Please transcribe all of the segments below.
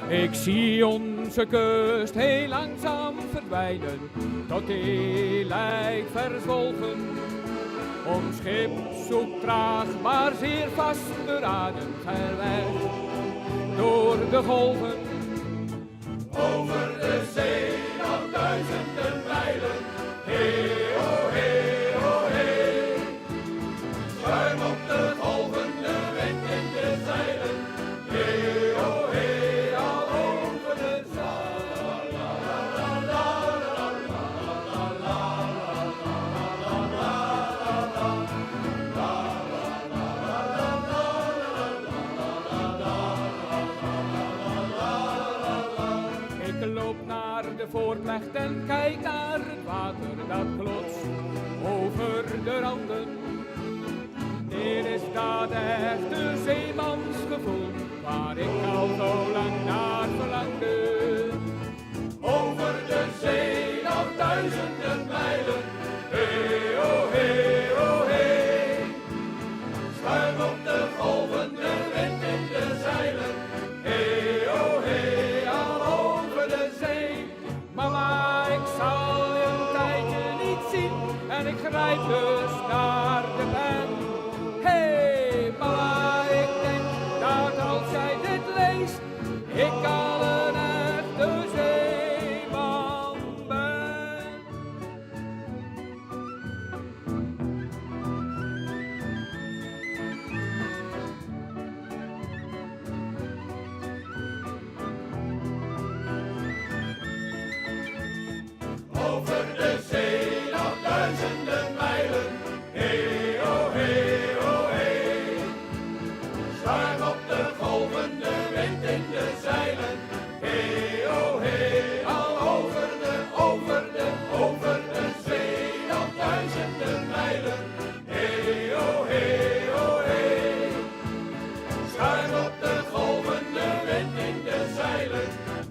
Ik zie onze kust heel langzaam verdwijnen, tot die lijkt verzwolgen. Ons schip zoekt traag, maar zeer vastberaden ver weg door de golven. Over de zee nog duizenden mijlen, hey oh hey oh hey. Schuim op de golven, de wind in de zeilen, hey oh hey, al over de zee. Ik loop naar de voorplecht en kijk naar het water dat klotst over de randen. Dit is dat echte zeemansgevoel waar ik al zo lang naar verlangde. Over de zee nog duizenden mijlen, hey oh hey oh hey. Schuim op de golven, de wind in de zeilen, hey oh hey, al over de zee. Mama, ik zal je een tijdje niet zien en ik grijp dus naar de pen. Hey mama, ik denk dat als jij dit leest, ik al een echte zeeman ben. Over de zee nog duizenden mijlen, hey oh hey oh hey. Schuim op de golven, de wind in de zeilen, hey oh hey, al over de zee nog duizenden mijlen, hey oh hey oh hey. Schuim op de golven, de wind in de zeilen,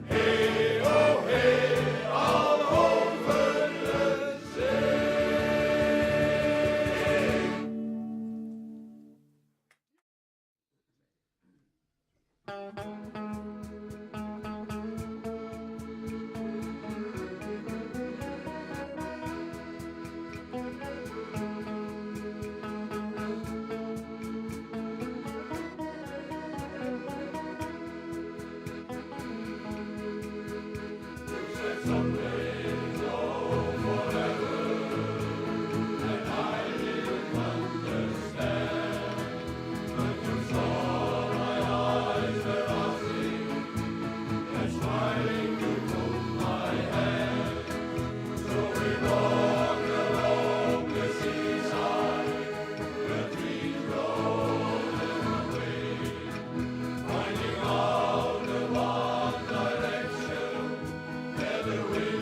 hey oh hey, al over de zee. Finding out the one direction where the wind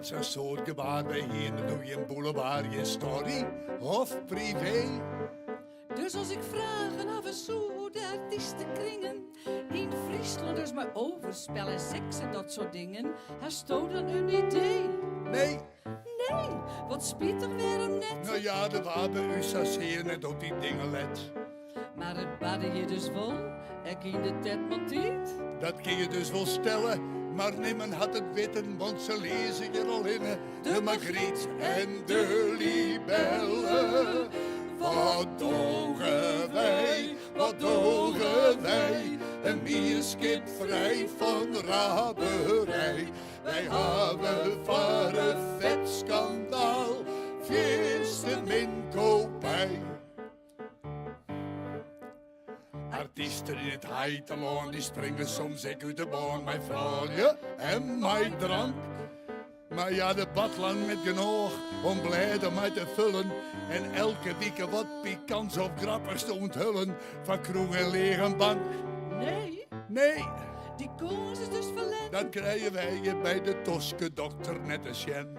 Zo'n soort gebaar bij hier, dan doe je een boulevard, je story of privé. Dus als ik vragen af en zo hoe de artiesten kringen in Friesland dus maar overspel en seks en dat soort dingen, hast u dan een idee? Nee. Nee, wat spietig weer hem net. Nou ja, de waar bij u sasseren en op die dingen let. Maar het badde je dus wel, ik in de tet montiert. Dat kun je dus wel stellen. Maar niemand had het weten, want ze lezen je al in. De de Margriet en de libellen. Wat dogen wij, wat dogen wij, een bierskip vrij van raberij. Wij hebben van een vet schandaal, fierste minkopij. Artiesten in het heiteloon, die springen soms ik uit de baan. Mijn vrouwje en mijn drank. Maar ja, de bad lang met genoeg om blijde mij te vullen. En elke week wat pikants of grappigs te onthullen. Van kroeg en lege bank. Nee, die koers is dus verlend. dat krijgen wij bij de Toske dokter net als Jen.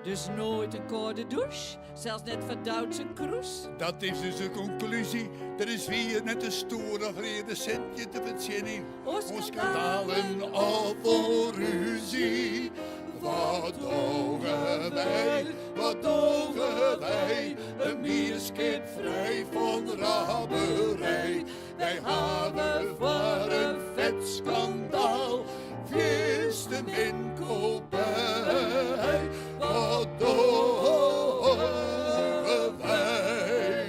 Dus nooit een koude douche, zelfs net van Duitse kroes. Dat is dus de conclusie. Er is weer net een stoer of reden centje te verzinnen. Ons skandalen of voor ruzie. Wat dogen wij, wat dogen wij, een bierskip vrij van raberij. Wij hebben voor een vet schandaal, fierste minkopij. Wat dogen wij.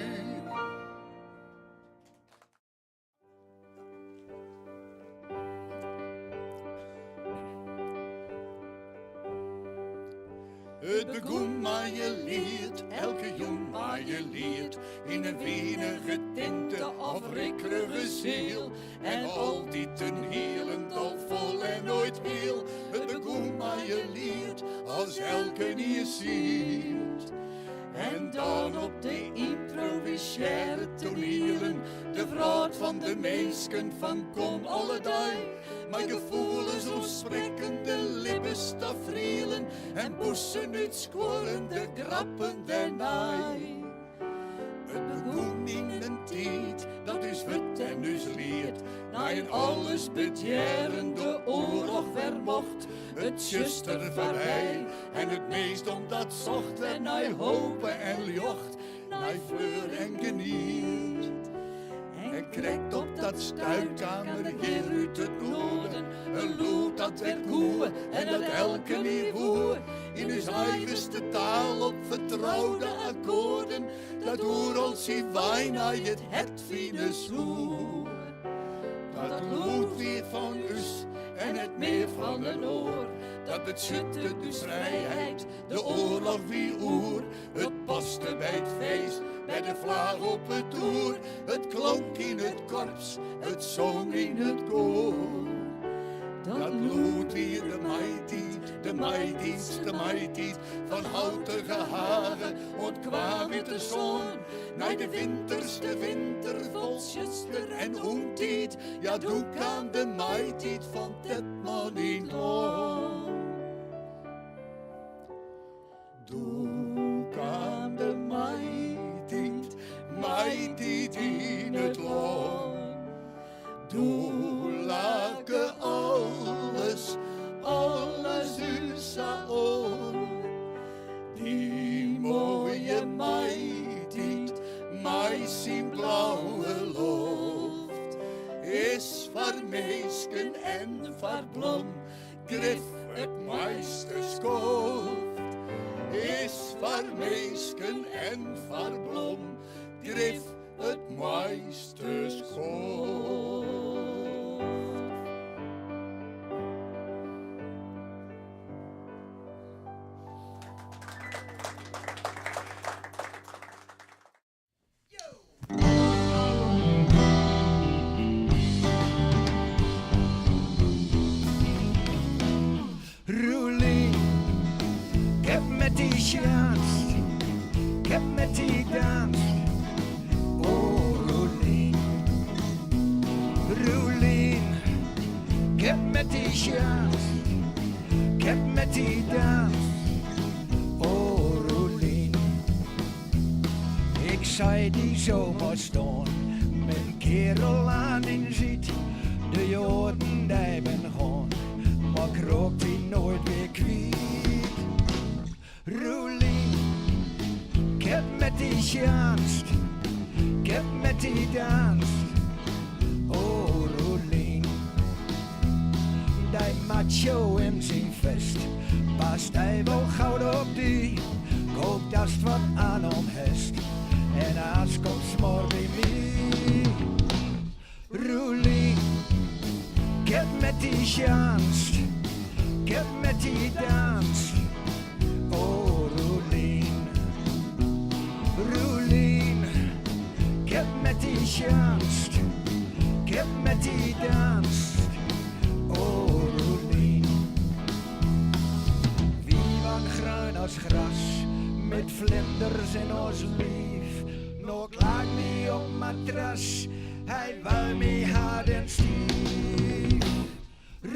Het begon maar je leert, elke jong maar je leert, in een wenige tinte of rikkerige ziel. En altijd een helend al vol en nooit heel. Het begon maar je leert, als elke je ziet. En dan op de improvisaire tonelen, de vrouw van de meesken van kom alle dag. Mijn gevoelens ontsprekende lippen stafrielen en bossen uitsquorende grappen daarnaai. Het begon in een tijd, dat is wit en dus leert, na een alles bedjerende oorlog vermocht. Het zuster voorbij en het meest omdat zocht en naar hopen en jocht, naar fleur en geniet. En krijgt op dat stuitkamer hier uit het noorden een lood dat werd goeie en dat elke niveau in uw eigenste taal op vertrouwde akkoorden, dat hoor als die wijn naar het fine zoer. Dat lood weer van us en het meer van een oor, dat het schutte de vrijheid, de oorlog wie oer. Het paste bij het feest, bij de vlag op het toer. Het klonk in het korps, het zong in het koor. Dat lood weer de meitiet van houtige haren. Ontkwam in de zon, naar de winterste winter vol zuster en ontiet. Ja, doe kan de meitiet van dat man in loon. Doe kan de meitiet in het loon. Doe laken alles is aan. Die mooie meitiet, mij zien blauwe loft, is voor meesken en voor blom, grif het meesterskoft. Is voor meesken en voor blom, grif het meesterskoft. Roelie, ik heb met die chance, ik heb met die dans. Oh, Roelien, Roelien, ik heb met die chance, ik heb met die dans. Oh, Roelien, ik zei die zomaar staan, mijn kerel aan in ziet, de Joden die ben gaan. Maar ik rook die nooit weer kwijt. Roelien, ik heb met die chance, ik heb met die dans. Oh, Roelien, die macho in zijn vest, past hij wel goud op die als het wat aan om hest. En als komt smor bij mij. Roelie, ik heb met die chance. Ik heb met die dans. Oh, Roelien. Roelien, ik heb met die chance. Ik heb met die dans. Oh, Roelien. Wie van groen als gras, met vlinders in ons lief. Nog lag me op matras, hij wou me hard en stief.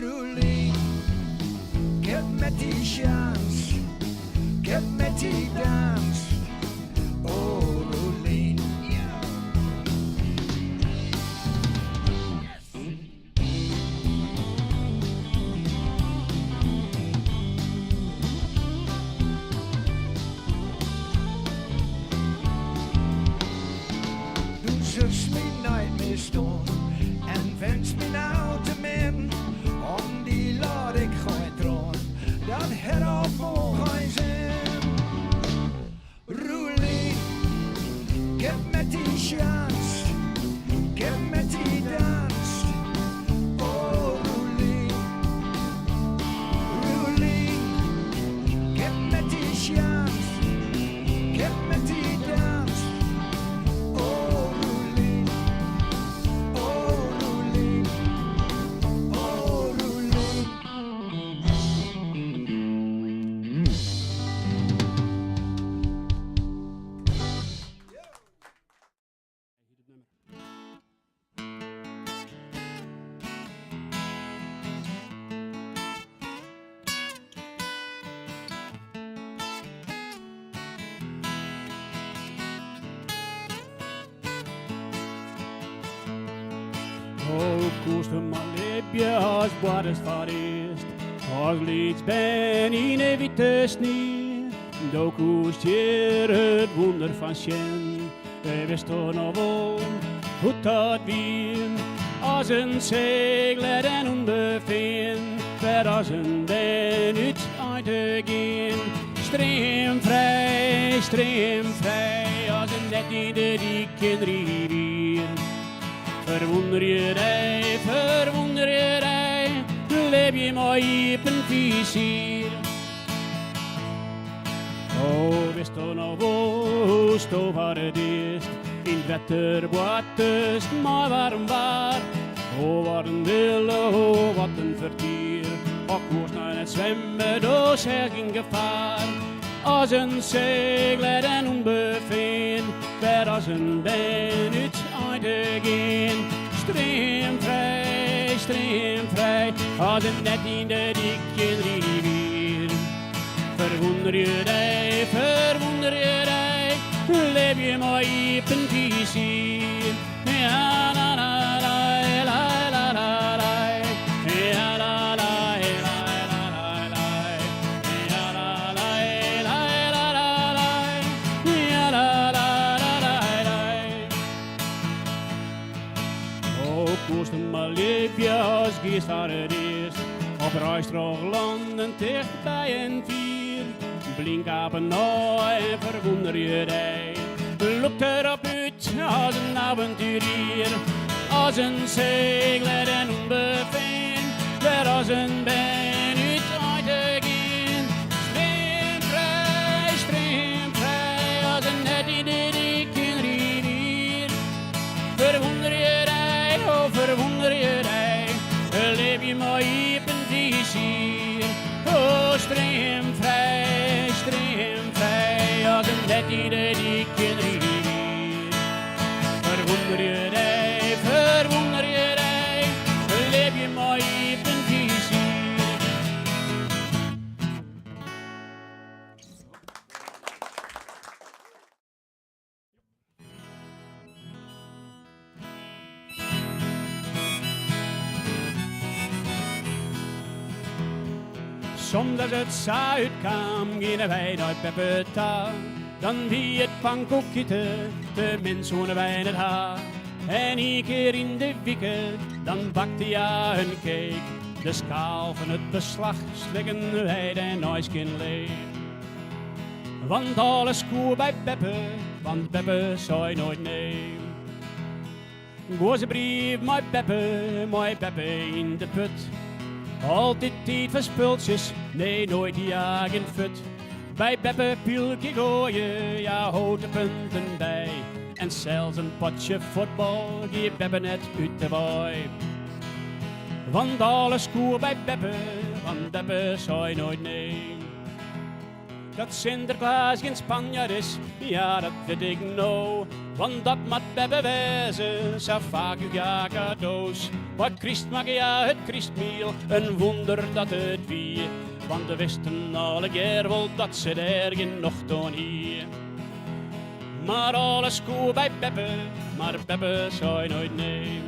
Roelien, ik heb met die chance, ik heb met die dans. Oh, Roelien. Zus me nooit meer stond en wens me nou te min. Om die laat ik gewoon troon, dat het al vol geen zin. Roelie, ik heb met die chance, ik heb met die dans. Oh, Roelie, Roelie, ik heb met die chance, ik heb met die dans. Oh, koester maar liepje als wat is voor eerst. Als lieds ben in de witte sneeuw. Do koest hier het wonder van Sjen. We wisten nog wel hoe dat weer. Als een zegler en onbeveen. Ver als een ben uit te gaan. Streemvrij, als een net in de dikke rivier. Verwonder je rij, leef je mooi op een vizier. Oh, wist je nog wel, sto waar het is, in het wetter wat is, maar warm waar. Oh, wat een wille, oh, wat een vertier. Och, koers naar het zwemmen, dus er geen gevaar. Als een zegler en onbeveen, ver als een ben uit te gaan. Streemvrij, als een net in de dikke rivier. Verwonder je rij, leef je mooi op een vizier. Ja, la la la la la la la. Ja, la la la la la la. Ja, la la la la la la. Ja, la la la la la. Oh, koester maar liepje als geest waar het is. Op Ruistroog landen dicht bij een vier. Blink op een ooi en verwonder je rij. Loopt erop uit als een avonturier. Als een zegler en onbeveen. Weer als een ben uit te gaan. Streemvrij, als een net in de dikke rivier. Verwonder je rij, oh verwonder je rij. Leef je mooi op een vizier. Oh, streemvrij, als een net in de dikke rivier. Verwonder je rij, leef je mooi op een vizier. Soms als het zuid kwam, gingen wij naar Pepeta. Dan wie het pankoekje de mensen wij het haar. En een keer in de weken, dan bakte ja een cake. De schaal van het beslag slikken wij de nooiskin leeg. Want alles goed bij Beppe, want Beppe zei nooit nee. Goze brief, mijn Beppe in de put. Altijd tijd voor spultjes, nee nooit jagen fut. Bij Beppe pieltje gooien, ja houten punten bij. En zelfs een potje voetbal, die Beppe net uit de waai. Want alles goed bij Beppe, want Beppe zei nooit nee. Dat Sinterklaas geen Spanjaard is, ja dat weet ik nou. Want dat moet Beppe wezen, zo vaak u ja cadeaus. Wat Christ mag ja het Christmiel, een wonder dat het wie. Want we wisten alle keer wel dat ze er geen nog doen hier. Maar alles goed bij Beppe, maar Beppe zei nooit nee.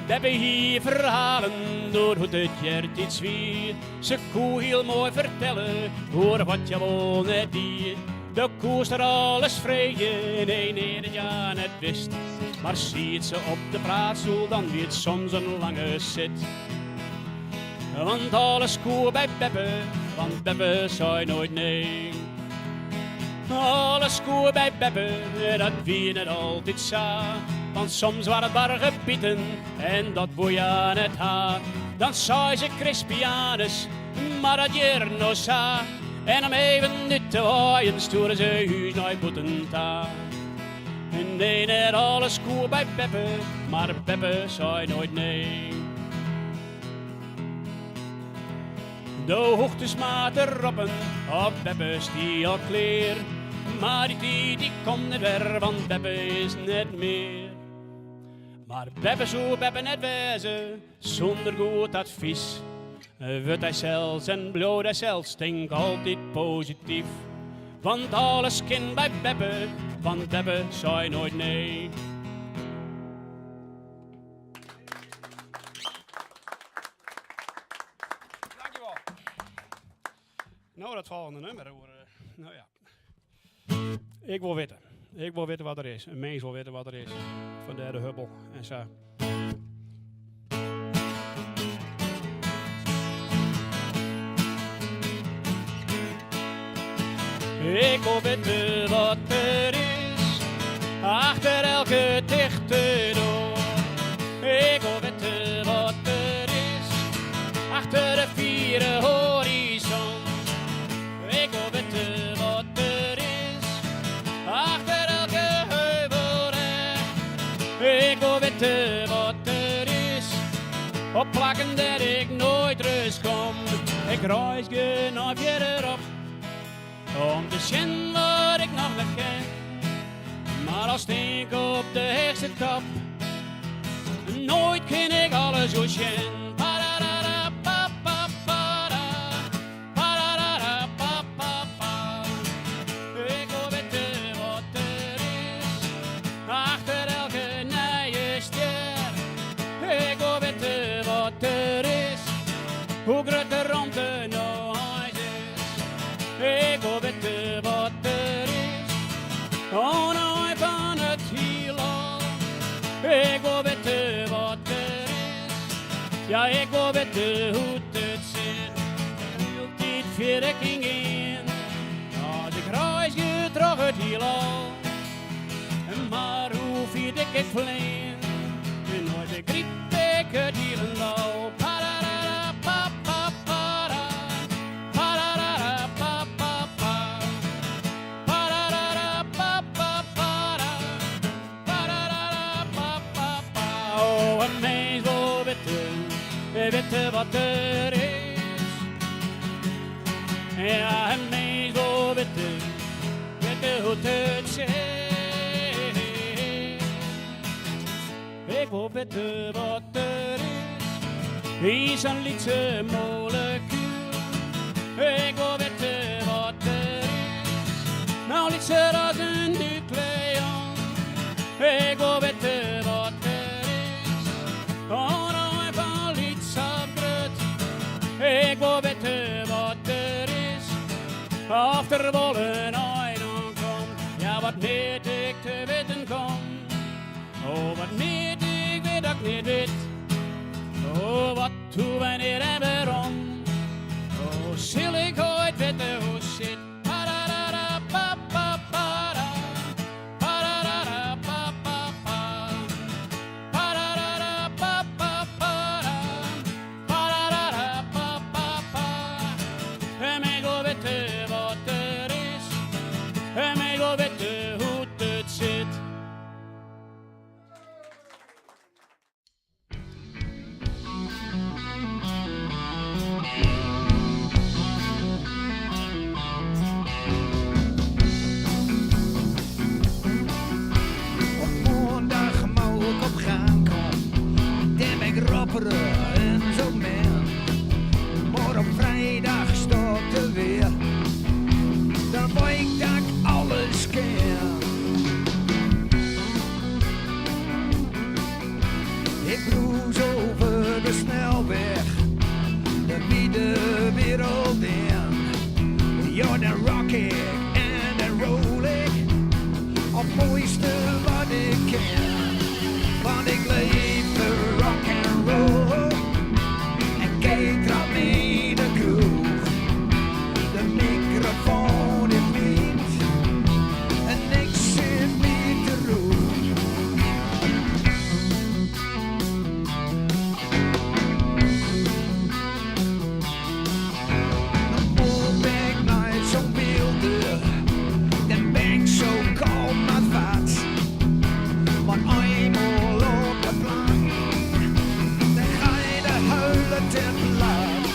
Beppe hier verhalen door hoe het jert iets wie. Ze koe heel mooi vertellen hoor wat je wel net die. De koe is er alles vrij nee dat je net wist. Maar ziet ze op de praatstoel dan wie het soms een lange zit. Want alles koe bij Beppe, want Beppe zei nooit nee. Alles koe bij Beppe, dat wie net altijd sa. Want soms waren het maar gebieden en dat boeie aan het haar. Dan zei ze Crispianus, maar dat je nog sa. En om even niet te waaien stoeren ze huis naar Boetenta. En nee, net alles koe bij Beppe, maar Beppe zei nooit nee. De hoogtesmaat erop op Beppe's die al kleer. Maar die komt niet weer, want Beppe is net meer. Maar Beppe zou Beppe net wezen, zonder goed advies. Wordt hij zelfs en bloot hij zelfs, denk altijd positief. Want alles kind bij Beppe, want Beppe zei nooit nee. Dankjewel. Nou, dat volgende nummer. Nou ja. Ik wil weten wat er is. Een mens wil weten wat er is. Vandaar de hubbel en zo. Ik wil weten wat er is, achter elke dichte deur. Ik wil weten wat er is, achter de vierde horizon. Ik wil weten wat er is, achter elke heuvelrug. Ik wil weten wat er is, op plakken dat ik nooit rust kom. Ik reis genoeg verderop, om te zien wat ik nog niet ken. Maar als ik op de hoogste top, nooit ken ik alles zo zien. Ik wil weten wat er is, achter elke nieuwe ster. Ik wil weten wat er is, hoe groot de ruimte nou is. Ik wil weten wat er is, ongeveer van het heelal. Ik wil weten wat er is, ja ik wil weten hoe het zit. Hield dit verrekking in, als ik reis gedrag het heelal. Maar hoe vier ik het vleen, nooit begreep ik het heelal. Weten wat er is, ja een mens wil weten hoe het zit. Ik wil weten wat er is een liedje molecuul. Ik wil weten wat er is, nou liedje als een nucleon. Ik wil weten wat er is, ik wil weten wat er is, of er wel een einde komt. Ja, wat weet ik te weten kom. Toen wanneer en waarom, oh, zil ik ooit weten hoe het zit. Pararara, pa, pa, para. Pararara, pa, pa, pa. Pararara, pa, pa, para. Pararara, pa, pa, pa. En ik wil weten wat er is. En ik wil weten hoe het zit. Op maandag moet ik op gang komen, dan ben ik rapperig en zo meer. Maar op vrijdag stopt er weer, dan weet ik dat ik alles ken. Ik broes over de snelweg, de wiede wereld in. Ja, dan rock ik en dan roll ik op het mooiste wat ik ken. Want ik leef de rock and roll en kijk trap mee de kroeg. De microfoon is niet en niks is niet te roep. Dan ben ik nooit zo'n wilde, dan ben ik zo kalm als wat. Maar eenmaal op de plank, dan ga je de huilen ten laat.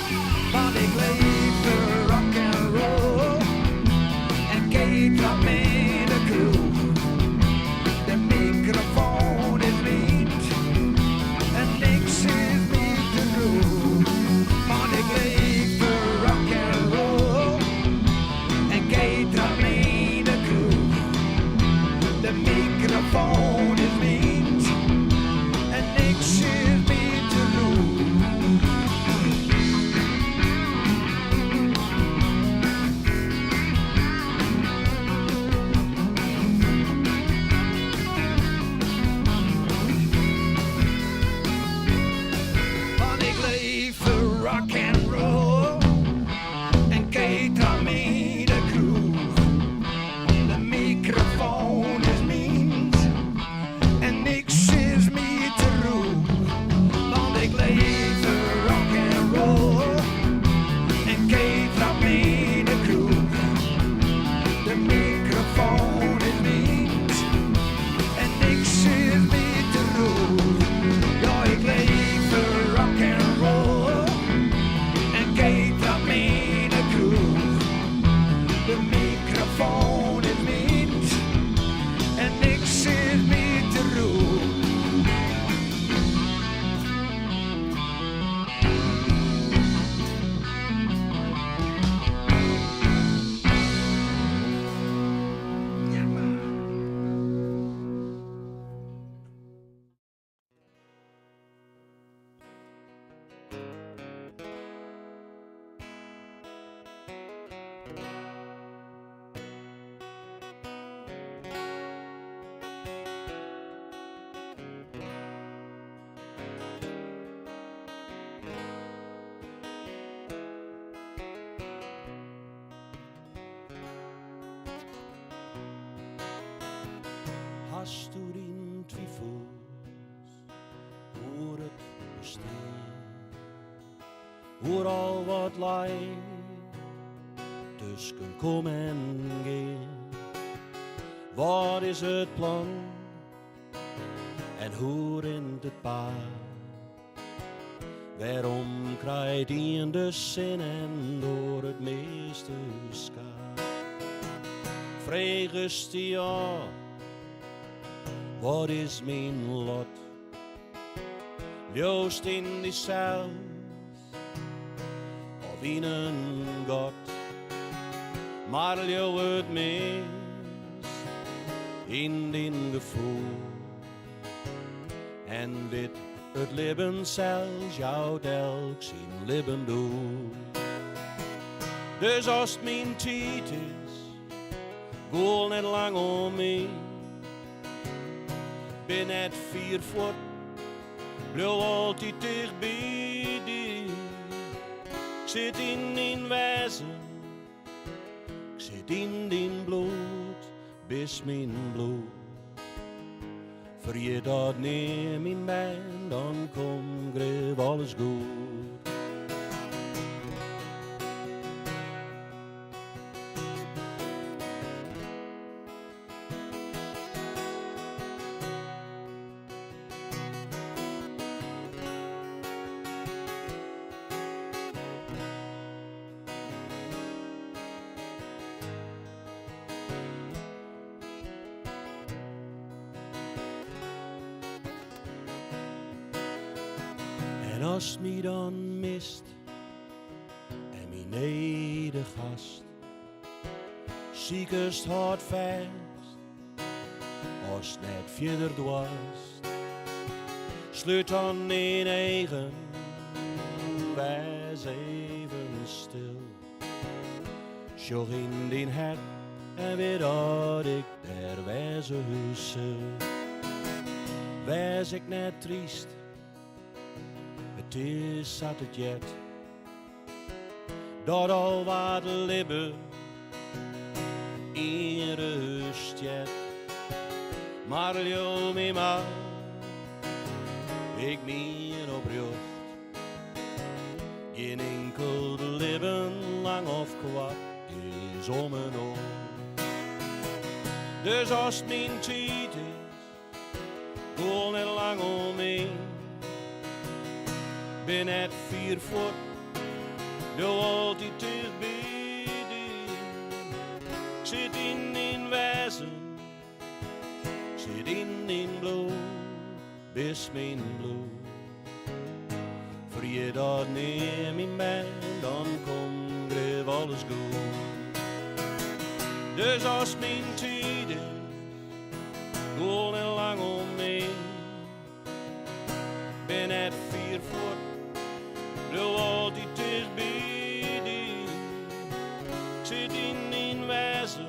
Want ik leef de rock and roll en kijk trap mee de kroeg. De microfoon is niet en niks is niet te doen. Want ik leef de rock and roll en kijk trap mee de kroeg. De microfoon is niet en niks is meer te doen. Want ik leef de rock and roll en kijk aan mee de kroeg. De microfoon is niet en niks is meer te roep. Want ik leef de rock and roll en kijk aan mee de kroeg. De microfoon is niet en niks is meer te roep. Ja, ik leef de rock and roll en kijk aan mee de kroeg. De microfoon is niet en niks is meer te roep. Ja, maar. Hast du in twijfels hoe het bestaat, hoe al wat lijkt tussen komen en gaan? Wat is het plan en hoe rent het paard? Waarom krijgt in de zin en door het meeste schaar? Vreugdes die ja, wat is mijn lot? Joost in die cel of in een god, maar leeuw het mis in die gevoel en wit het leven zelfs jou telk zijn leven doet. Dus als het mijn tijd is, goal net lang om me. Ben net 4 voet blijf altijd dicht bij die. Ik zit in wezen, ik zit in din bloed, bis mijn bloed. Voor je dat neem in mij, dan komt greep alles goed. En als mij dan mist en mijn nedergast, ziekest hard vast, als net verder dwast, sluit dan in eigen, wees even stil. Sjoch in din hart en weer dat ik der wezen hussel. Wees ik net triest, het is zat het jet, dat al wat libben in rust jet. Maar joh me maar, ik meer op rust. Geen enkel libben lang of kwart is om en om. Dus als het mijn tijd is, gooi niet lang omheen. Ben net 4 voet, doe altijd dicht bij die. Ik zit in wezen, ik zit in bloed, bis mijn bloed. Voor je dat neem in mij, dan komt greep alles goed. Dus als mijn tijd is, gooi niet lang omheen. Ben net 4 voet, doe altijd dicht bij die. Ik zit in wezen,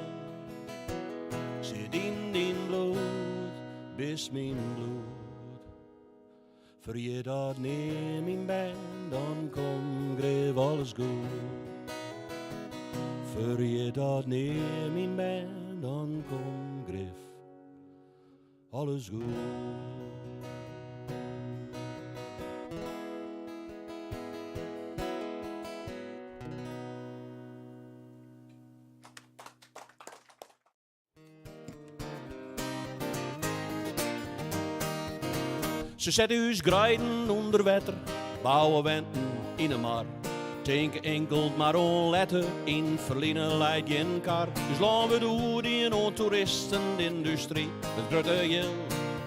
ik zit in bloed, bis mijn bloed. Voor je dat neem in mij, dan komt greep alles goed. Voor je dat neem in mij, dan komt greep alles goed. Ze zetten huis grijden onder wetter, bouwen wenten in een mar. Denken enkel maar on letten, in Verlinen leidt je een kar. Dus laten we door die toeristen de industrie, het grote jil.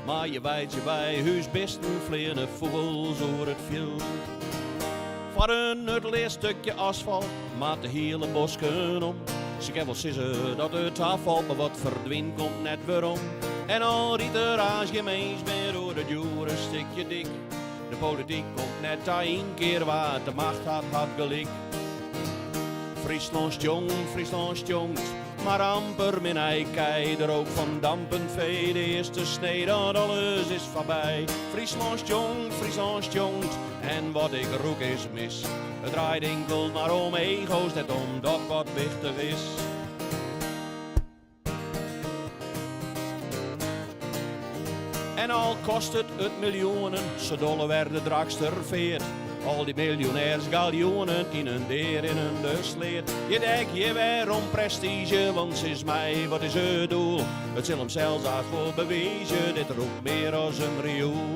Maar je weet je bij huis besten vliegen vogels over het veld. Voor een nutteloos stukje asfalt, maakt de hele bosken om. Ze kan wel zeggen dat het afvalt, maar wat verdwijnt komt net weer om. En al riet er als je meest meer door het jure stukje dik. De politiek komt net aan 1 keer waar de macht had gelijk. Friesland jongt, maar amper min eikei. Er ook van dampend vee, de eerste snee dat alles is voorbij. Friesland jongt, en wat ik roek is mis. Het draait enkel maar om ego's, net omdat wat wichtig is. En al kost het miljoenen, zo dolle werden straks verveerd. Al die miljonairs galjoenen in een deer in een sleet. Je denkt je weer om prestige, want ze is mij, wat is het doel? Het zal hem zelfs voor bewezen, dit roept meer als een riool.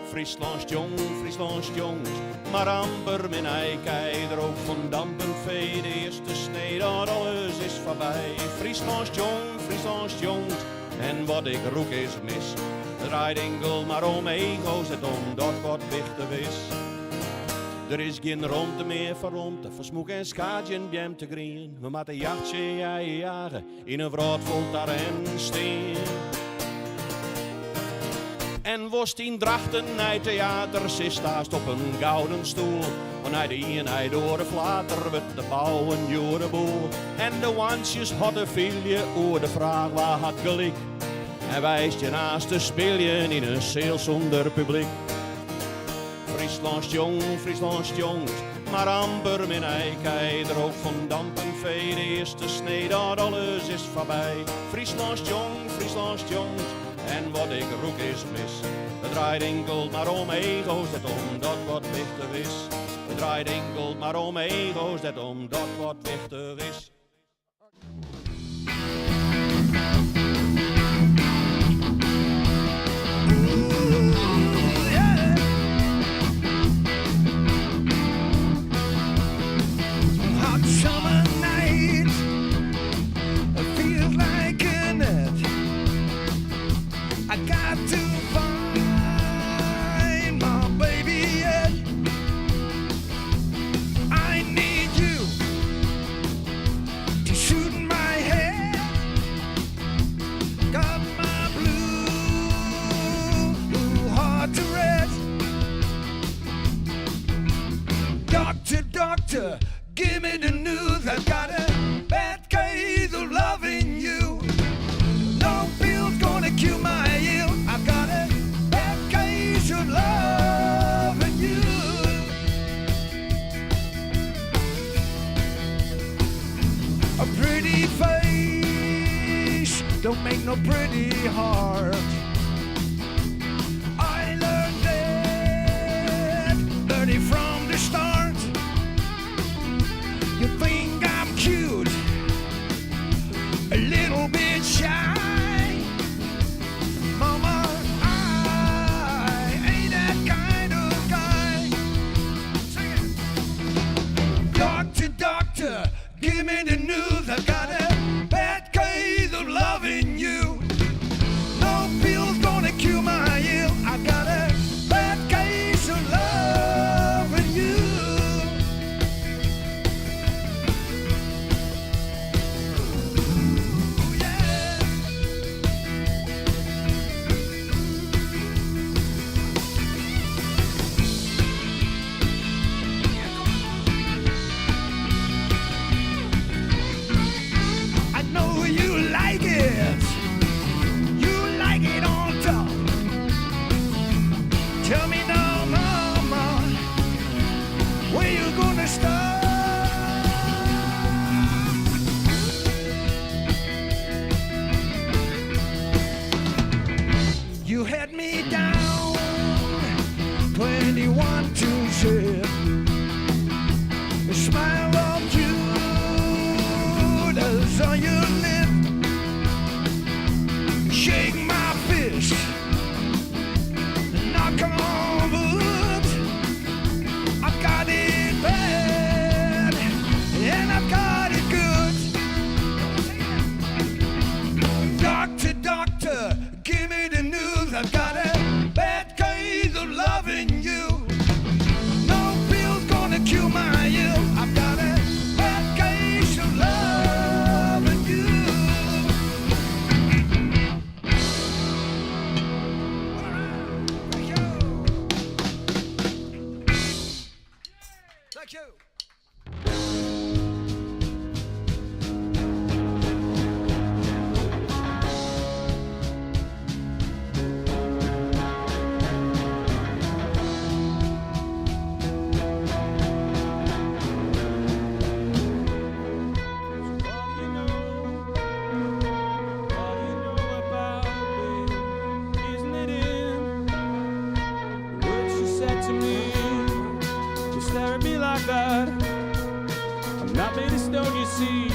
Friesland jongt, maar amper min eikei. Er ook van dampend vee, de eerste snee, dat alles is voorbij. Friesland jongt, en wat ik roek is mis. Het draait enkel maar om ego's, het omdat wat wichtig is. Er is geen ronde meer voor smoek en schaatje en bjem te green. We moeten jachtje jagen in een vraat vol tar en steen. En worst in drachten naar theaters is staast op een gouden stoel. Wanneer de een hij door de flater wordt de bouw een jure boel. En de wandjes hadden veel je oor de vraag waar had gelijk. En wijst je naast te spelen in een cel zonder publiek. Friesland jong, maar amper mijn eikheid. Er ook van dampen vee, de eerste snee, dat alles is voorbij. Friesland jong, en wat ik roek is mis. Het draait enkel maar om ego's, dat omdat wat wichtig is. Het draait enkel maar om ego's, dat omdat wat wichtig is. Hot summer night, it feels like a net. I got to find my baby yet. I need you to shoot in my head. Got my blue heart to rest. Doctor, doctor, give me the news. I've got a bad case of loving you. No pill's gonna cure my ill. I've got a bad case of loving you. A pretty face don't make no pretty heart. I learned that dirty from the start. You think I'm cute, a little bit shy. Mama, I ain't that kind of guy. Sing it. Doctor, doctor, give me the news. I've got a bad case of loving you. No pill's gonna cure my ill. I've got a bad case of loving you. I know you like it. You like it on top. Tell me now, mama, where you gonna start? You had me down 21 to zip. The smile of Judas on your lip. Shake my fist, knock on wood. I've got it bad, and I've got it good. Doctor, doctor, give me the news. I've got a bad case of loving you. No pill's gonna cure my ill. I've got a bad case of loving you. Thank you. Thank you. Isn't it in the words she said to me? You stare at me like that. I'm not made of stone, you see.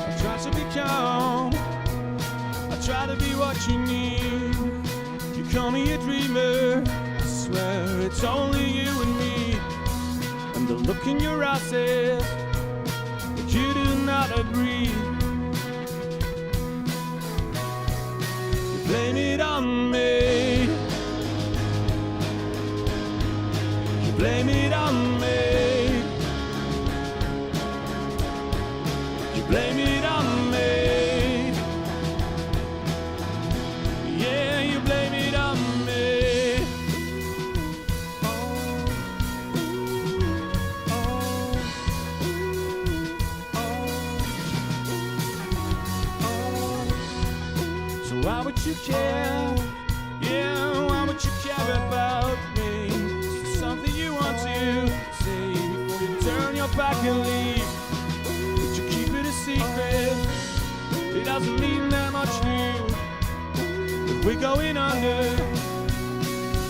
I try to be calm. I try to be what you need. You call me a dreamer. I swear it's only you and me. And the look in your eyes says that you do not agree. You blame it on me. You blame it on me. You blame it on me. Yeah, you blame it on me. Why would you care? Yeah, why would you care about me? Is there something you want to say before you turn your back and leave? Would you keep it a secret? It doesn't mean that much to you. If we're going under,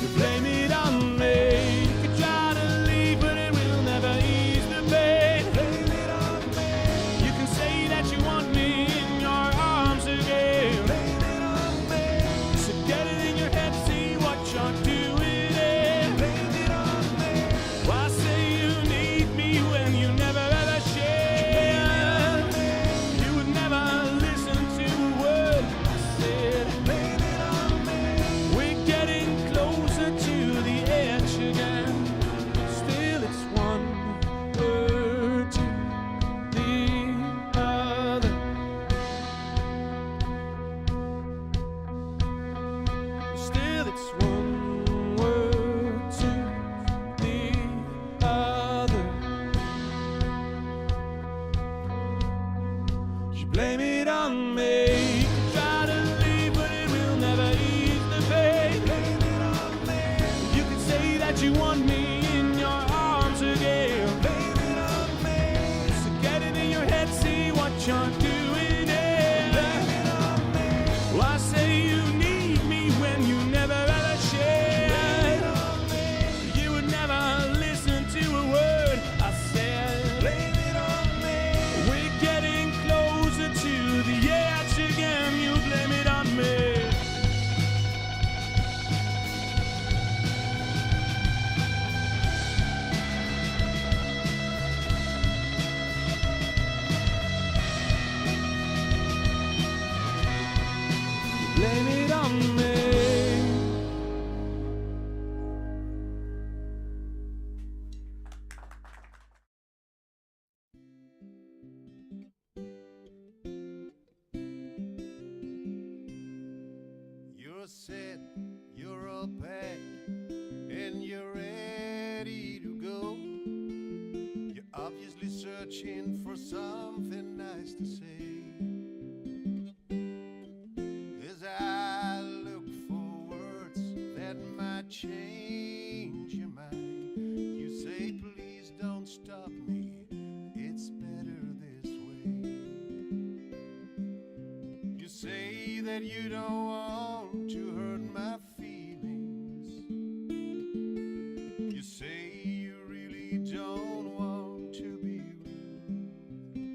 you blame it on me. You could try to leave, but it will never ease the pain. Blame it on me. You can say that you want me in your arms again. Blame it on me. So get it in your head, see what you're doing. Blame it on me. Why say you need me when you never ever shared? You would never listen to a word I said. Blame it on me. We're getting closer to the edge again. Still, it's one word to the other. Still, it's one word to the other. You blame it on me. You can try to leave, but it will never ease the pain. Blame it on me. You can say that you want me in your arms again. Blame it on me. So get it in your head, see what you're doing. Blame it on me. Why say you need me when you never ever shared? Blame it on me. You would never listen to a word I said. Blame it on me. We're getting closer to the edge again. You blame it on me. Blame it on me. You're set, you're all packed, and you're ready to go. You're obviously searching for something nice to say. As I look for words that might change your mind, you say, please don't stop me, it's better this way. You say that you don't want to hurt my feelings. You say you really don't want to be rude.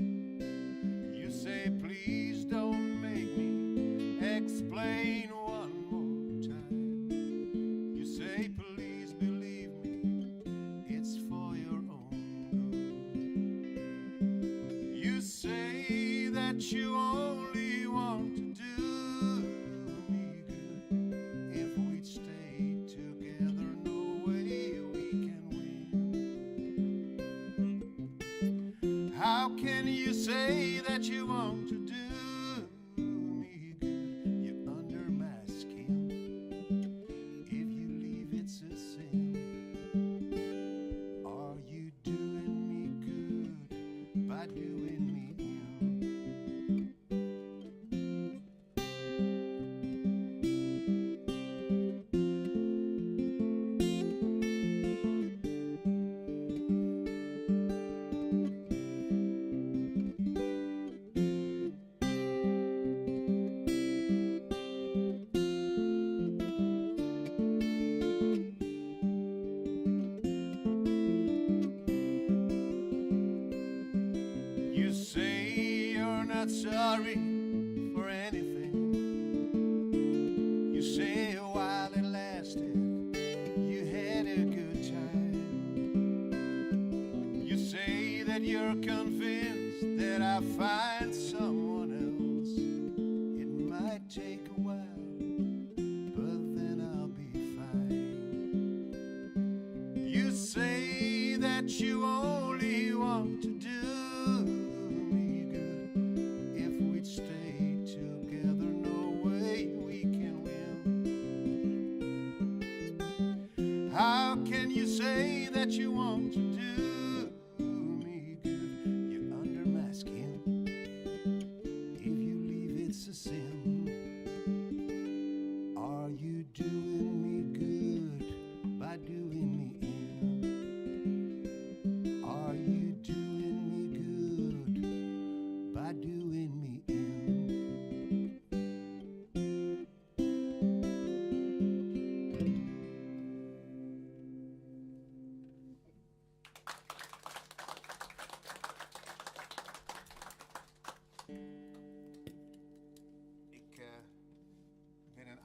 You say please don't make me explain one more time. You say please believe me, it's for your own good. You say that you only want to do me good. If we'd stay together, no way we can win. How can you say that you want to do me good? You're under my skin. If you leave, it's a sin. Are you doing me good by doing me in? You say you're not sorry for anything. You say while it lasted, you had a good time. You say that you're convinced that I find someone else. It might take a while, but then I'll be fine. You say that you only want to do me good. If we'd stay together,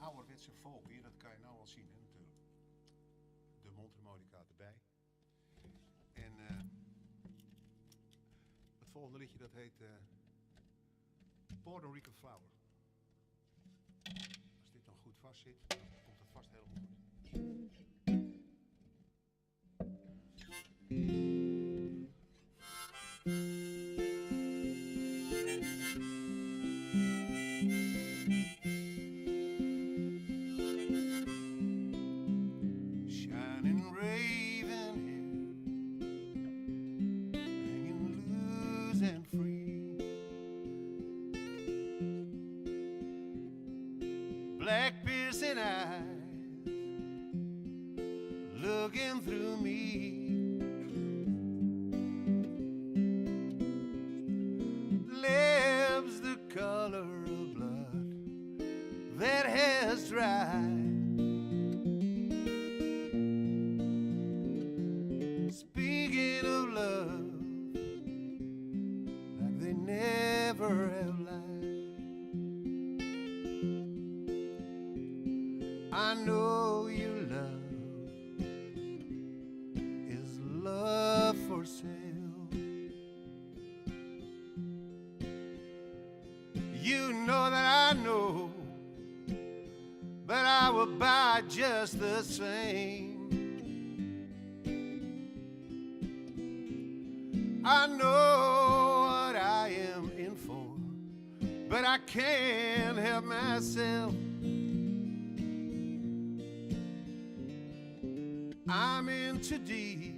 ouderwetse folk hier, dat kan je nou al zien, hè, natuurlijk. De mondharmonica erbij. En het volgende liedje dat heet Puerto Rican Flower. Als dit dan goed vast zit, dan komt het vast helemaal goed. Shining raven hair, hanging loose and free. Black piercing eyes looking through me. Lips the color of blood that has dried. Speaking of love like they never have lied. I know your love is love for sale. You know that I know, but I will buy just the same. I know what I am in for, but I can't help myself. I'm in too deep.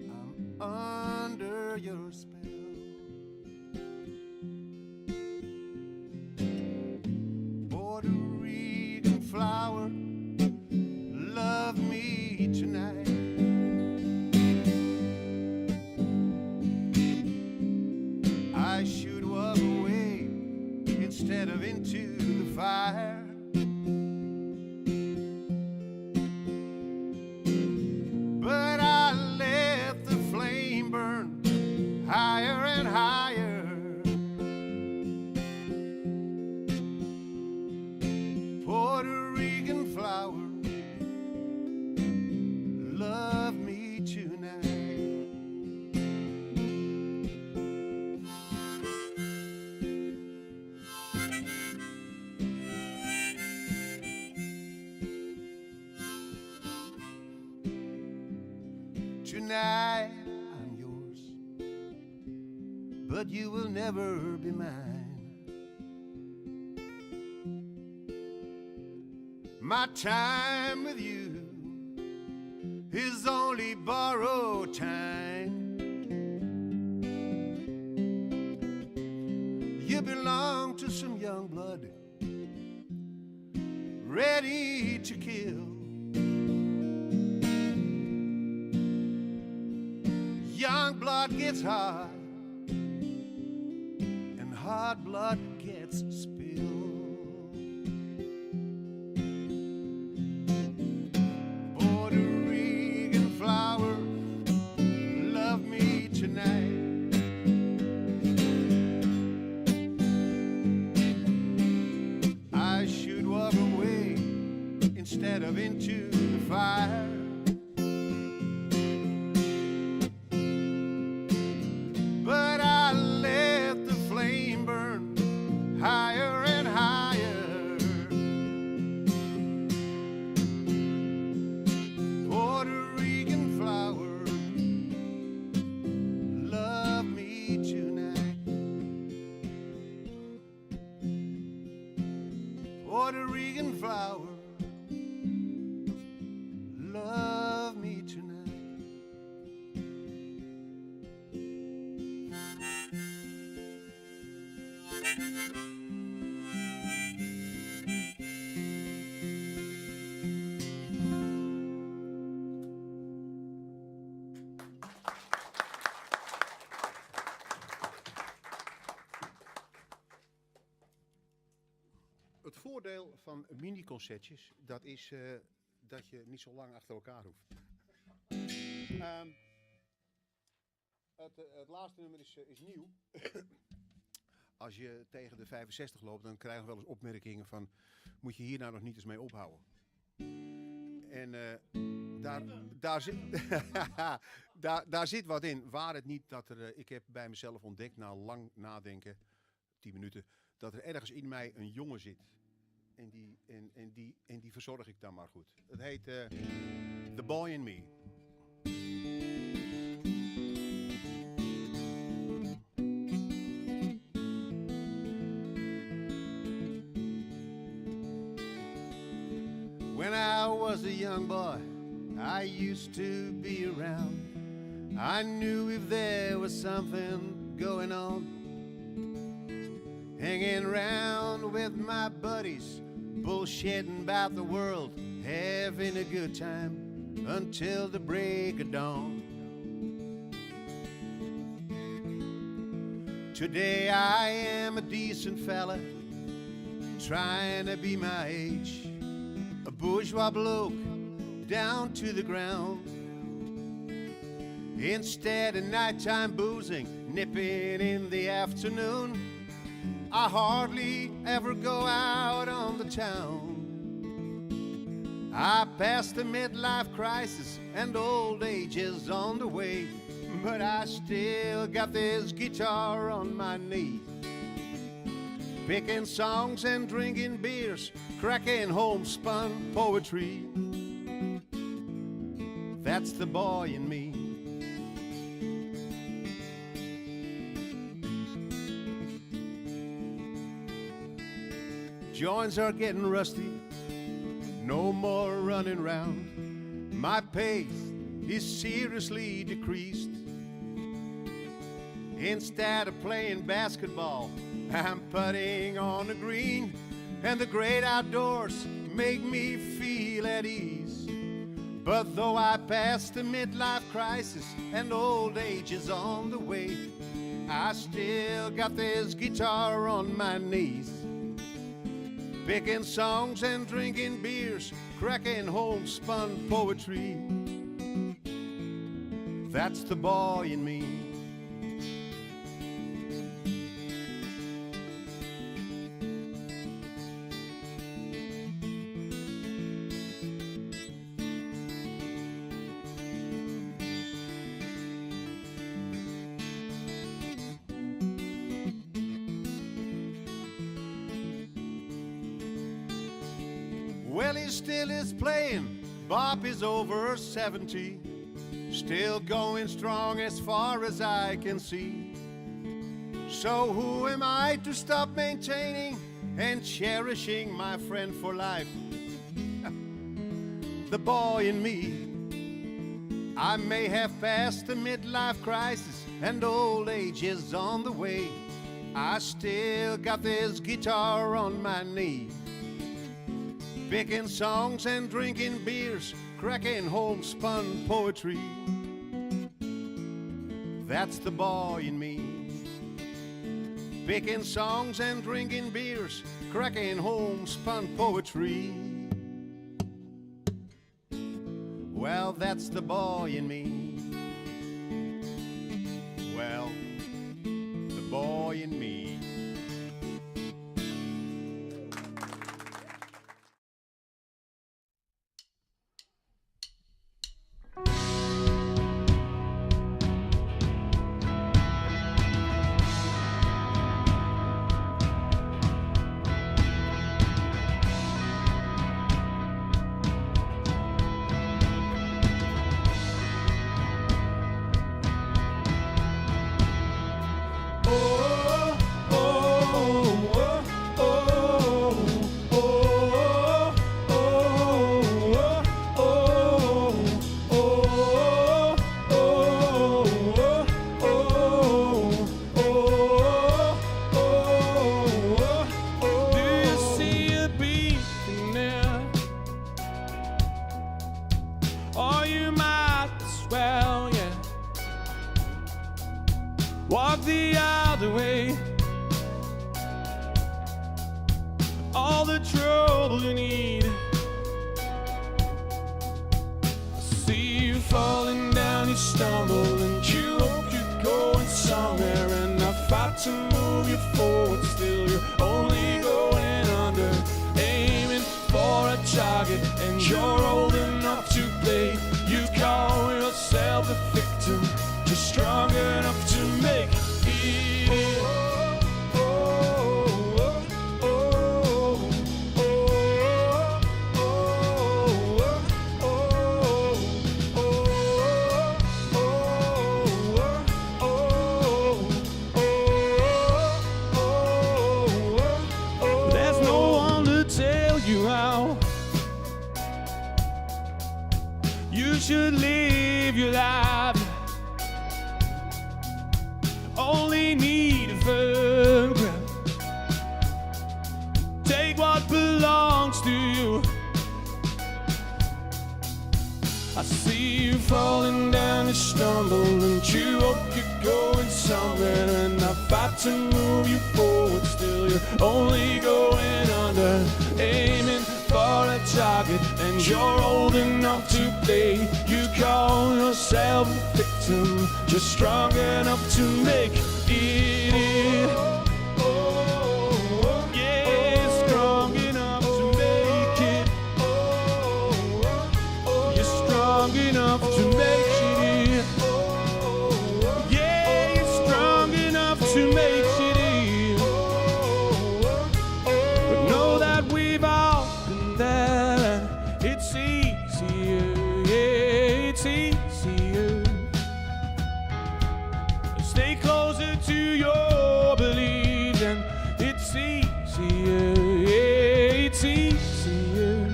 I'm under your spell. Puerto Rican flower, love me tonight. I should walk away instead of into the fire. But I let the flame burn higher and higher. Puerto Rican flower, love me tonight. Tonight I'm yours, but you will never be mine. My time with you is only borrowed time. You belong to some young blood, ready to kill. Young blood gets hot, and hot blood gets spilled. Puerto Rican flower, love me tonight. I should walk away instead of into the fire. But I let the flame burn higher and higher. Puerto Rican flower, love me tonight. Puerto Rican flower, love me tonight. Het voordeel van mini-concertjes, dat is dat je niet zo lang achter elkaar hoeft. Het laatste nummer is nieuw. als je tegen de 65 loopt, dan krijgen we wel eens opmerkingen van, moet je hier nou nog niet eens mee ophouden? En daar zit wat in. Waar het niet dat er, ik heb bij mezelf ontdekt, na lang nadenken, 10 minuten, dat er ergens in mij een jongen zit. En die verzorg ik dan maar goed. Het heet The Boy in Me. When I was a young boy, I used to be around. I knew if there was something going on. Hanging around with my buddies, bullshitting about the world, having a good time until the break of dawn. Today I am a decent fella, trying to be my age. A bourgeois bloke down to the ground. Instead of nighttime boozing, nipping in the afternoon, I hardly ever go out on the town. I passed the midlife crisis and old age is on the way, but I still got this guitar on my knee. Picking songs and drinking beers, cracking homespun poetry. That's the boy in me. Joints are getting rusty, no more running round. My pace is seriously decreased. Instead of playing basketball, I'm putting on the green, and the great outdoors make me feel at ease. But though I passed the midlife crisis and old age is on the way, I still got this guitar on my knees. Picking songs and drinking beers, cracking homespun poetry. That's the boy in me. Well, he still is playing. Bob is over 70. Still going strong as far as I can see. So who am I to stop maintaining and cherishing my friend for life? The boy in me. I may have passed the midlife crisis and old age is on the way. I still got this guitar on my knee. Picking songs and drinking beers, cracking homespun poetry. That's the boy in me. Picking songs and drinking beers, cracking homespun poetry. Well, that's the boy in me. Well, the boy in me. Walk the other way. All the trouble you need. I see you falling down, you stumble, and you hope you're going somewhere. And I fight to move you forward strong enough to make it. There's no one to tell you how you should live your life. Only need a firm ground. Take what belongs to you. I see you falling down, you stumble, and you hope you're going somewhere. And I fight to move you forward, still you're only going under. Aiming for a target, and you're old enough to play. You call yourself a victim, just strong enough to make it. Yeah, strong enough to make it. You're strong enough to make it. Yeah, you're strong enough to make it. But know that we've all been there. It's easier, yeah, it's easier. Stay closer to your beliefs, and it's easier, yeah, it's easier.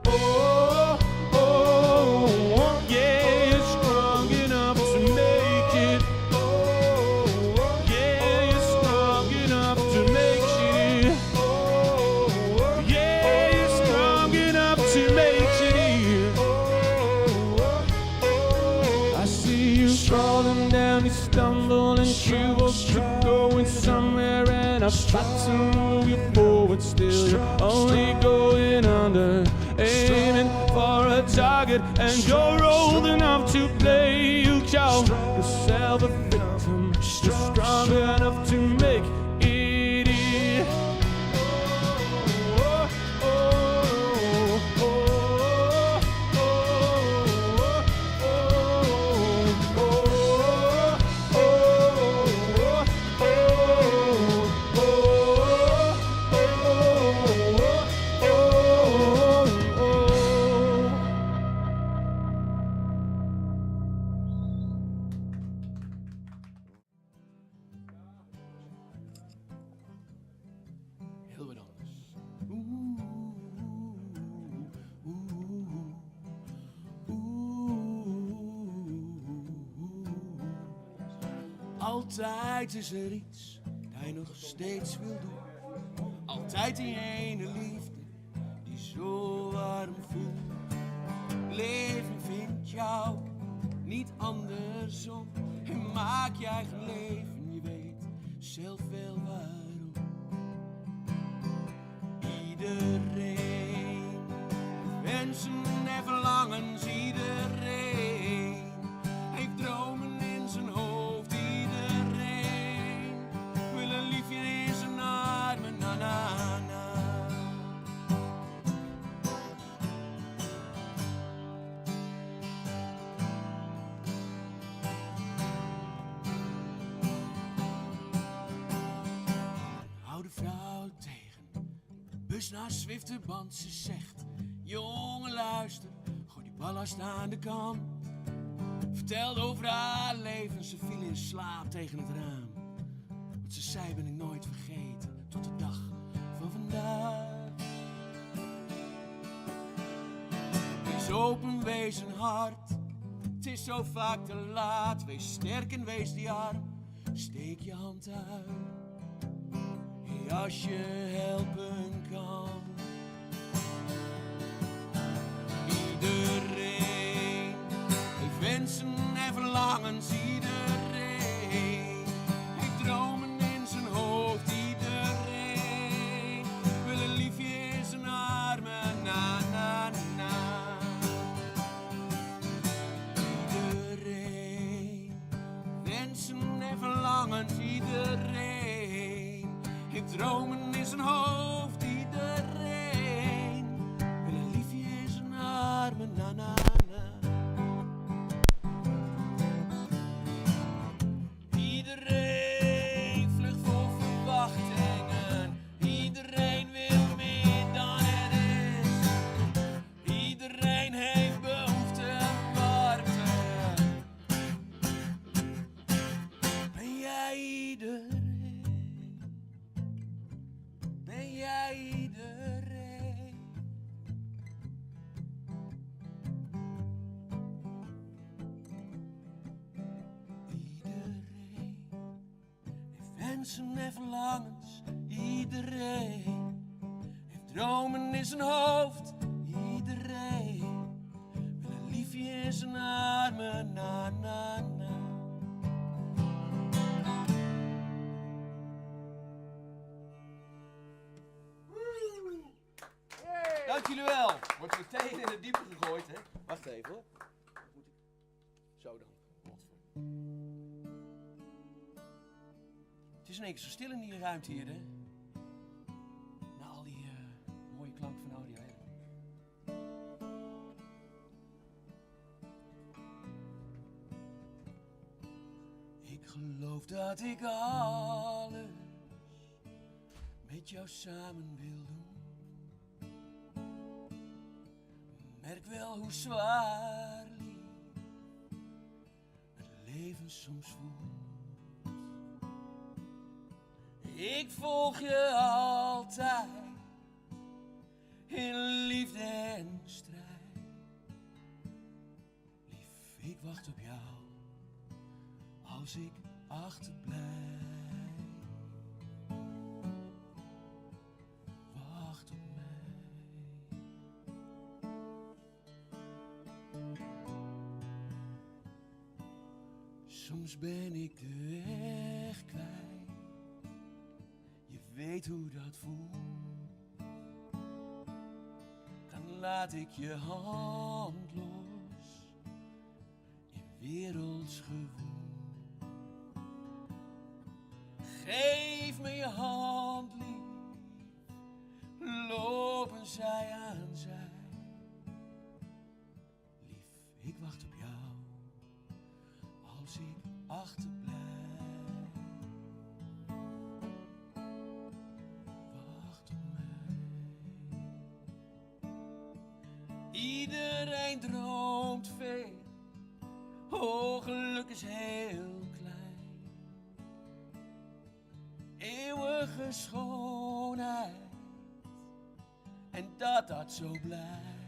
Oh, oh, yeah, you're strong enough to make it. Yeah, you're strong enough to make it. Yeah, you're strong enough to make it. I see you falling down, you stumble and you hope you're going somewhere. And I fight to move you forward, still you're only going under. Aiming for a target, and you're old enough to play. You call yourself a victim, you're strong enough to make it. Heel wat anders. Altijd is er iets dat je nog steeds wil doen. Altijd die ene liefde die zo warm voelt. Leven vindt jou niet andersom. En maak je eigen leven, je weet zelf wel waarom. Iedereen heeft wensen en verlangens, iedereen heeft dromen in zijn hoofd, iedereen wil een liefje in zijn armen, na na na. Oude vrouw tegen de bus naar Zwifterband, ze zegt: jongen luister, gooi die ballast aan de kant. Vertelde over haar leven, ze viel in slaap tegen het raam. Wat ze zei ben ik nooit vergeten, tot de dag van vandaag. Wees open, wees een hart, het is zo vaak te laat. Wees sterk en wees die arm, steek je hand uit. Hey, als je helpen kan. Iedereen heeft wensen en verlangens, iedereen heeft dromen in zijn hoofd, iedereen wil een liefje in zijn armen, na na na. Iedereen wensen en verlangens, iedereen heeft dromen in zijn hoofd, iedereen wil een liefje in zijn armen, na na na. wensen en verlangens, iedereen heeft dromen in zijn hoofd, iedereen wil een liefje in zijn armen, na na na. Dank jullie wel. Wordt meteen in het diepe gegooid, hè? Wacht even hoor. Zo dan. Het is in één keer zo stil in die ruimte hier, hè? Na al die mooie klank van audio, hè? Ik geloof dat ik alles met jou samen wil doen. Merk wel hoe zwaar lief het leven soms voelt. Ik volg je altijd in liefde en strijd. Lief, ik wacht op jou als ik achterblijf. Wacht op mij. Soms ben ik de weg kwijt. Je weet hoe dat voelt. Dan laat ik je hand los in werelds gewoel. Geef me je hand lief, lopen zij aan zij. Lief, ik wacht op jou als ik achterblijf. Wacht op mij. Iedereen droomt veel, oh geluk is heel klein. Eeuwige schoonheid en dat zo blijft.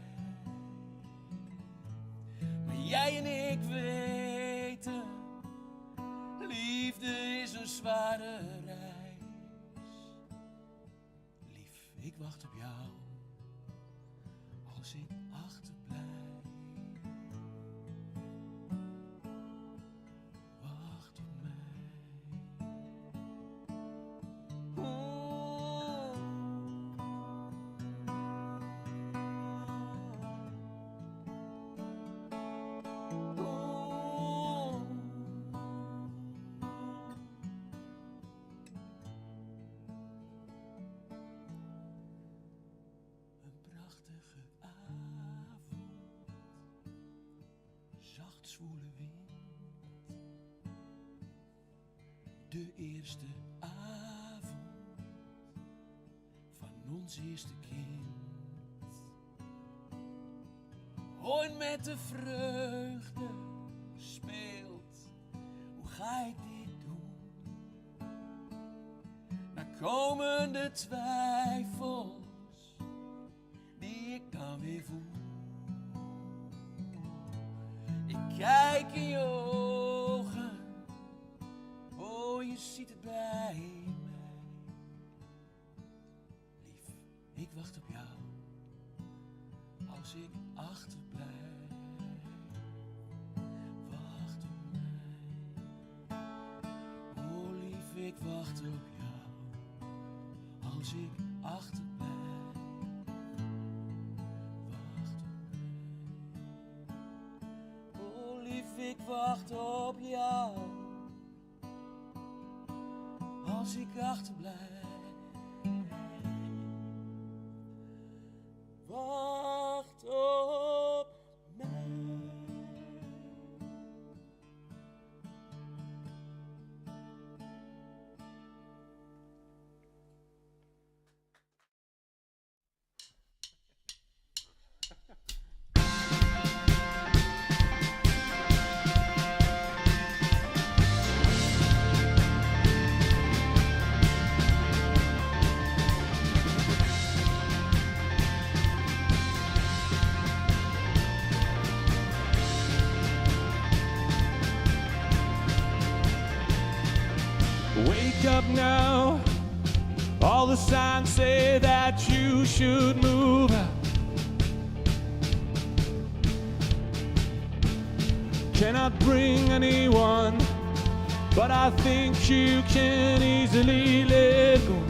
Maar jij en ik weten, liefde is een zware reis. Lief, ik wacht op jou als ik achterblijf. Wacht op mij. Zwoele wind, de eerste avond van ons eerste kind. Ooit met de vreugde speelt, hoe ga ik dit doen? Dan komen de twijfels die ik dan weer voel. Kijk in je ogen, oh je ziet het bij mij. Lief, ik wacht op jou, als ik achterblijf. Wacht op mij. Oh lief, ik wacht op jou, als ik achterblijf. Ik wacht op jou, als ik achterblijf. Wacht op mij. Wake up now. All the signs say that you should move out. Cannot bring anyone, but I think you can easily let go.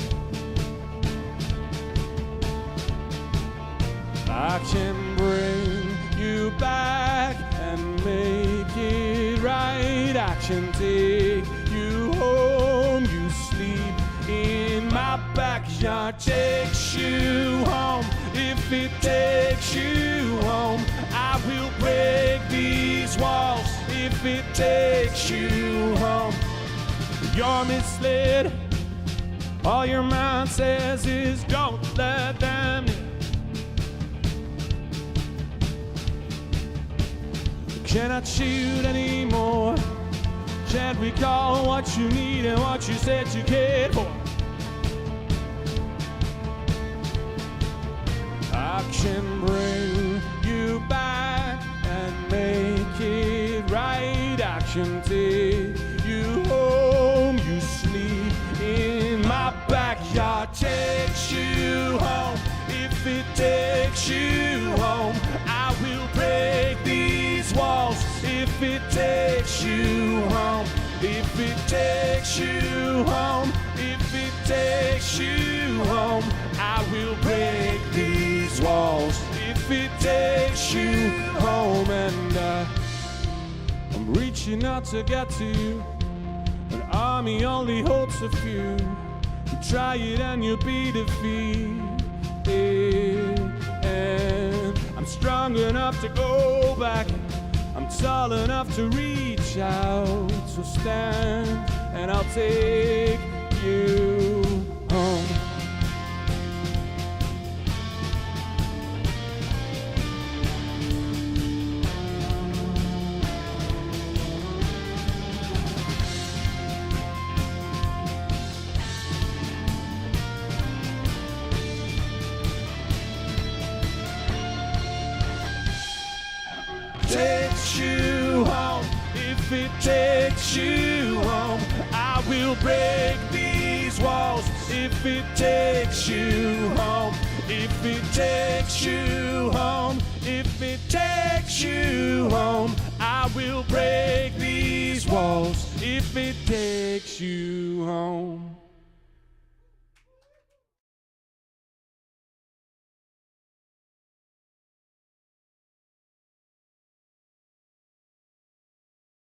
I can bring you back and make it right. I can take you home. You sleep in my backyard. Takes you home. If it takes you home, I will break these walls. If it takes you home, you're misled. All your mind says is don't let them in. Cannot shoot anymore. Can't recall what you need and what you said you cared for. I can bring you back and make it right. I can take you home. You sleep in my backyard. Takes you home. If it takes you home, I will break these walls. If it takes you home, if it takes you home, if it takes you home, I will break these walls. If it takes you home, and I'm reaching out to get to you. An army only holds a few. You try it and you'll be defeated. And I'm strong enough to go back. I'm tall enough to reach out. So stand and I'll take you home. Takes you home. If it takes you home, I will break these walls. If it takes you home, if it takes you home, if it takes you home, I will break these walls. If it takes you home.